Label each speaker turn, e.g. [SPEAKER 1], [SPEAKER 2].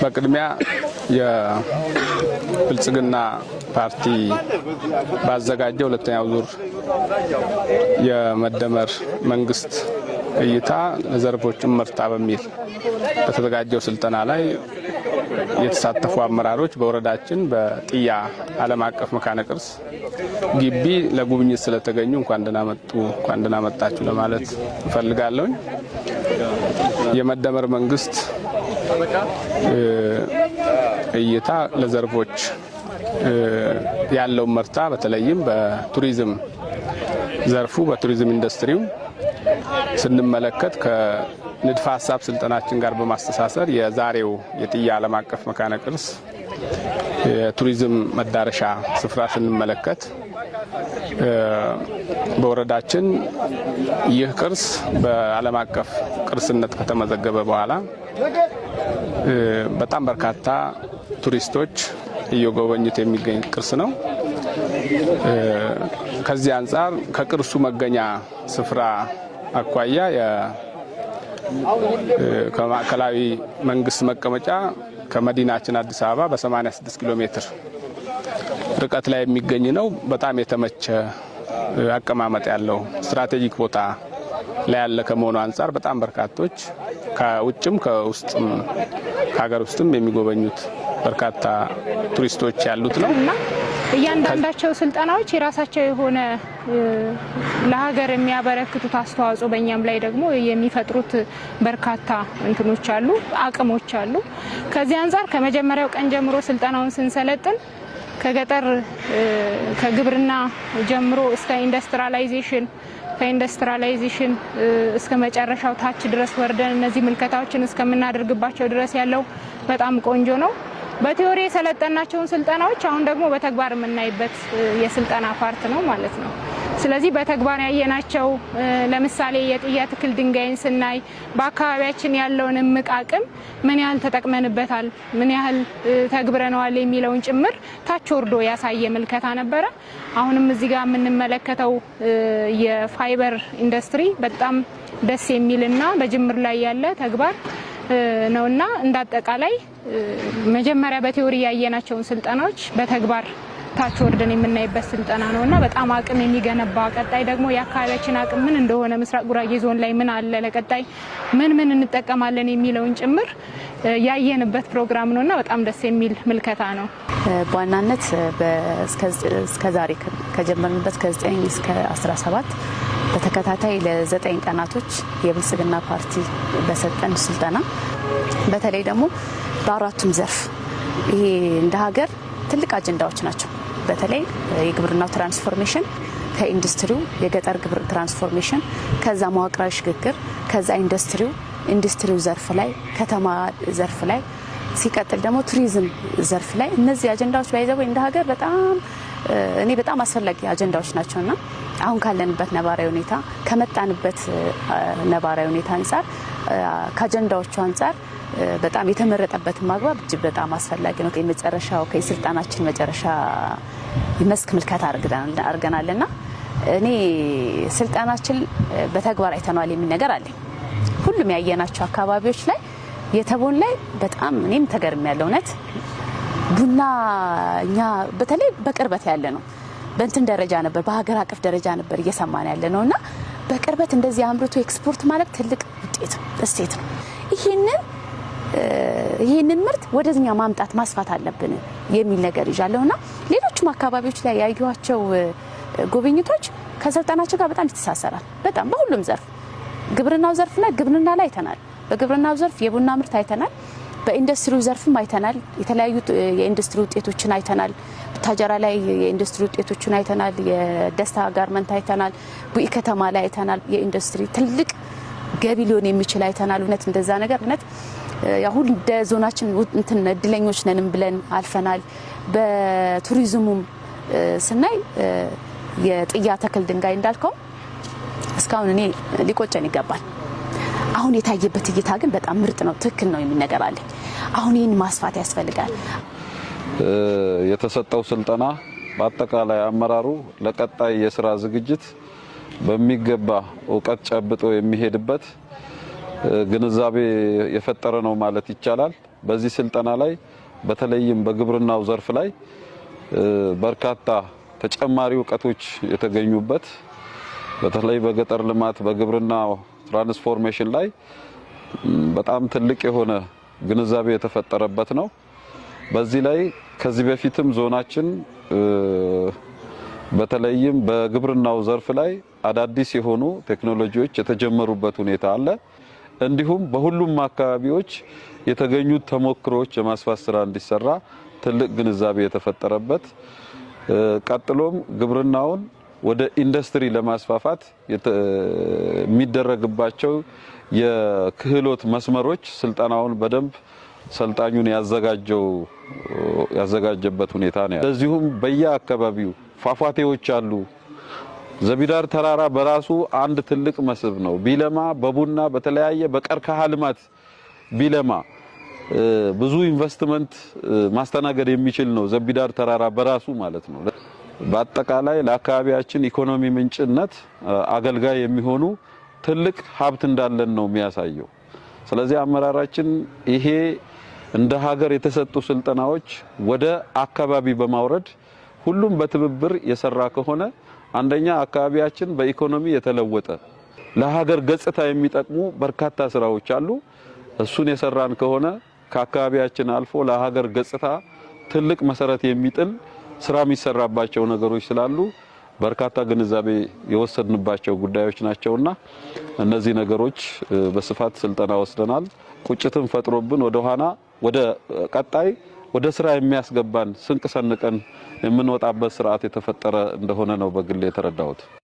[SPEAKER 1] በቅድሚያ የብልጽግና ፓርቲ ባዘጋጀው ሁለተኛው ዙር የመደመር መንግስት እይታ ለዘርፎችም መርታ በሚል በተዘጋጀው ስልጠና ላይ የተሳተፉ አመራሮች በወረዳችን በጥያ ዓለም አቀፍ መካነ ቅርስ ግቢ ለጉብኝት ስለተገኙ እንኳን ደህና መጣችሁ ለማለት እፈልጋለሁ። የመደመር መንግስት እይታ ለዘርፎች ያለው መርታ በተለይም በቱሪዝም ዘርፉ በቱሪዝም ኢንዱስትሪው ስንመለከት ከንድፈ ሐሳብ ስልጠናችን ጋር በማስተሳሰር የዛሬው የጥያ ዓለም አቀፍ መካነ ቅርስ የቱሪዝም መዳረሻ ስፍራ ስንመለከት በወረዳችን ይህ ቅርስ በዓለም አቀፍ ቅርስነት ከተመዘገበ በኋላ በጣም በርካታ ቱሪስቶች እየጎበኙት የሚገኝ ቅርስ ነው። ከዚህ አንፃር ከቅርሱ መገኛ ስፍራ አኳያ ከማዕከላዊ መንግስት መቀመጫ ከመዲናችን አዲስ አበባ በ86 ኪሎ ሜትር ርቀት ላይ የሚገኝ ነው። በጣም የተመቸ አቀማመጥ ያለው ስትራቴጂክ ቦታ ላይ ያለ ከመሆኑ አንፃር በጣም በርካቶች ከውጭም ከውስጥም ከሀገር ውስጥም የሚጎበኙት በርካታ ቱሪስቶች ያሉት ነው።
[SPEAKER 2] እያንዳንዳቸው ስልጠናዎች የራሳቸው የሆነ ለሀገር የሚያበረክቱት አስተዋጽኦ በእኛም ላይ ደግሞ የሚፈጥሩት በርካታ እንትኖች አሉ፣ አቅሞች አሉ። ከዚህ አንፃር ከመጀመሪያው ቀን ጀምሮ ስልጠናውን ስንሰለጥን ከገጠር ከግብርና ጀምሮ እስከ ኢንዱስትሪያላይዜሽን ከኢንዱስትሪያላይዜሽን እስከ መጨረሻው ታች ድረስ ወርደን እነዚህ ምልከታዎችን እስከምናደርግባቸው ድረስ ያለው በጣም ቆንጆ ነው። በቲዮሪ የሰለጠናቸውን ስልጠናዎች አሁን ደግሞ በተግባር የምናይበት የስልጠና ፓርት ነው ማለት ነው። ስለዚህ በተግባር ያየናቸው ለምሳሌ የጥያ ትክል ድንጋይን ስናይ በአካባቢያችን ያለውን እምቅ አቅም ምን ያህል ተጠቅመንበታል፣ ምን ያህል ተግብረነዋል የሚለውን ጭምር ታች ወርዶ ያሳየ ምልከታ ነበረ። አሁንም እዚህ ጋር የምንመለከተው የፋይበር ኢንዱስትሪ በጣም ደስ የሚልና በጅምር ላይ ያለ ተግባር ነውና እንዳጠቃላይ መጀመሪያ በቲዮሪ ያየናቸውን ስልጠናዎች በተግባር ታች ወርደን የምናይበት ስልጠና ነውና በጣም አቅም የሚገነባ ቀጣይ ደግሞ የአካባቢያችን አቅም ምን እንደሆነ ምስራቅ ጉራጌ ዞን ላይ ምን አለ ለቀጣይ ምን እንጠቀማለን የሚለውን ጭምር ያየንበት ፕሮግራም ነውና በጣም ደስ የሚል ምልከታ ነው።
[SPEAKER 3] በዋናነት እስከዛሬ ከጀመርንበት ከ9 እስከ 17 በተከታታይ ለ9 ቀናቶች የብልጽግና ፓርቲ በሰጠን ስልጠና በተለይ ደግሞ በአራቱም ዘርፍ ይሄ እንደ ሀገር ትልቅ አጀንዳዎች ናቸው። በተለይ የግብርናው ትራንስፎርሜሽን ከኢንዱስትሪው የገጠር ግብር ትራንስፎርሜሽን ከዛ መዋቅራዊ ሽግግር ከዛ ኢንዱስትሪው ዘርፍ ላይ ከተማ ዘርፍ ላይ ሲቀጥል ደግሞ ቱሪዝም ዘርፍ ላይ እነዚህ አጀንዳዎች ባይዘው እንደ ሀገር በጣም አስፈላጊ አጀንዳዎች ናቸውና አሁን ካለንበት ነባራዊ ሁኔታ ከመጣንበት ነባራዊ ሁኔታ አንፃር ከአጀንዳዎቹ አንፃር በጣም የተመረጠበት ማግባብ እጅግ በጣም አስፈላጊ ነው። የመጨረሻው ከስልጣናችን መጨረሻ መስክ ምልከታ አድርገናልና እኔ ስልጣናችን በተግባር አይተናል የሚል ነገር አለኝ። ሁሉም ያየናቸው አካባቢዎች ላይ የተቦን ላይ በጣም እኔም ተገርሚያለሁ። እውነት ቡና እኛ በተለይ በቅርበት ያለ ነው በእንትን ደረጃ ነበር በሀገር አቀፍ ደረጃ ነበር እየሰማን ያለ ነውና በቅርበት እንደዚህ አምርቶ ኤክስፖርት ማለት ትልቅ ውጤት እሴት ነው። ይሄንን ምርት ወደኛ ማምጣት ማስፋት አለብን የሚል ነገር ይዣለሁና ሌሎችም አካባቢዎች ላይ ያዩዋቸው ጉብኝቶች ከስልጣናቸው ጋር በጣም ይተሳሰራል። በጣም በሁሉም ዘርፍ ግብርናው ዘርፍ ላይ ግብርና ላይ አይተናል። በግብርናው ዘርፍ የቡና ምርት አይተናል። በኢንዱስትሪው ዘርፍም አይተናል። የተለያዩ የኢንዱስትሪ ውጤቶችን አይተናል። ታጀራ ላይ የኢንዱስትሪ ውጤቶችን አይተናል። የደስታ ጋርመንት አይተናል። ቡኢ ከተማ ላይ አይተናል። የኢንዱስትሪ ትልቅ ገቢ ሊሆን የሚችል አይተናል። እውነት እንደዛ ነገር እውነት ያሁን እንደ ዞናችን እንትን እድለኞች ነንም ብለን አልፈናል። በቱሪዝሙም ስናይ የጥያ ተክል ድንጋይ እንዳልከው እስካሁን እኔ ሊቆጨን ይገባል። አሁን የታየበት እይታ ግን በጣም ምርጥ ነው፣ ትክክል ነው የሚል ነገር አለ። አሁን ይህን ማስፋት ያስፈልጋል።
[SPEAKER 4] የተሰጠው ስልጠና በአጠቃላይ አመራሩ ለቀጣይ የስራ ዝግጅት በሚገባ እውቀት ጨብጦ የሚሄድበት ግንዛቤ የፈጠረ ነው ማለት ይቻላል። በዚህ ስልጠና ላይ በተለይም በግብርናው ዘርፍ ላይ በርካታ ተጨማሪ ዕውቀቶች የተገኙበት በተለይ በገጠር ልማት በግብርና ትራንስፎርሜሽን ላይ በጣም ትልቅ የሆነ ግንዛቤ የተፈጠረበት ነው። በዚህ ላይ ከዚህ በፊትም ዞናችን በተለይም በግብርናው ዘርፍ ላይ አዳዲስ የሆኑ ቴክኖሎጂዎች የተጀመሩበት ሁኔታ አለ። እንዲሁም በሁሉም አካባቢዎች የተገኙት ተሞክሮዎች የማስፋት ስራ እንዲሰራ ትልቅ ግንዛቤ የተፈጠረበት ቀጥሎም ግብርናውን ወደ ኢንዱስትሪ ለማስፋፋት የሚደረግባቸው የክህሎት መስመሮች ስልጠናውን በደንብ ሰልጣኙን ያዘጋጀበት ሁኔታ ነው። ለዚሁም በየአካባቢው ፏፏቴዎች አሉ። ዘቢዳር ተራራ በራሱ አንድ ትልቅ መስህብ ነው። ቢለማ በቡና በተለያየ በቀርከሃ ልማት ቢለማ ብዙ ኢንቨስትመንት ማስተናገድ የሚችል ነው ዘቢዳር ተራራ በራሱ ማለት ነው። በአጠቃላይ ለአካባቢያችን ኢኮኖሚ ምንጭነት አገልጋይ የሚሆኑ ትልቅ ሀብት እንዳለን ነው የሚያሳየው። ስለዚህ አመራራችን ይሄ እንደ ሀገር የተሰጡ ስልጠናዎች ወደ አካባቢ በማውረድ ሁሉም በትብብር የሰራ ከሆነ አንደኛ አካባቢያችን በኢኮኖሚ የተለወጠ ለሀገር ገጽታ የሚጠቅሙ በርካታ ስራዎች አሉ። እሱን የሰራን ከሆነ ከአካባቢያችን አልፎ ለሀገር ገጽታ ትልቅ መሰረት የሚጥል ስራ የሚሰራባቸው ነገሮች ስላሉ በርካታ ግንዛቤ የወሰድንባቸው ጉዳዮች ናቸውና እነዚህ ነገሮች በስፋት ስልጠና ወስደናል። ቁጭትን ፈጥሮብን ወደ ቀጣይ ወደ ስራ የሚያስገባን ስንቅ ሰንቀን የምንወጣበት ስርዓት የተፈጠረ እንደሆነ ነው በግል የተረዳሁት።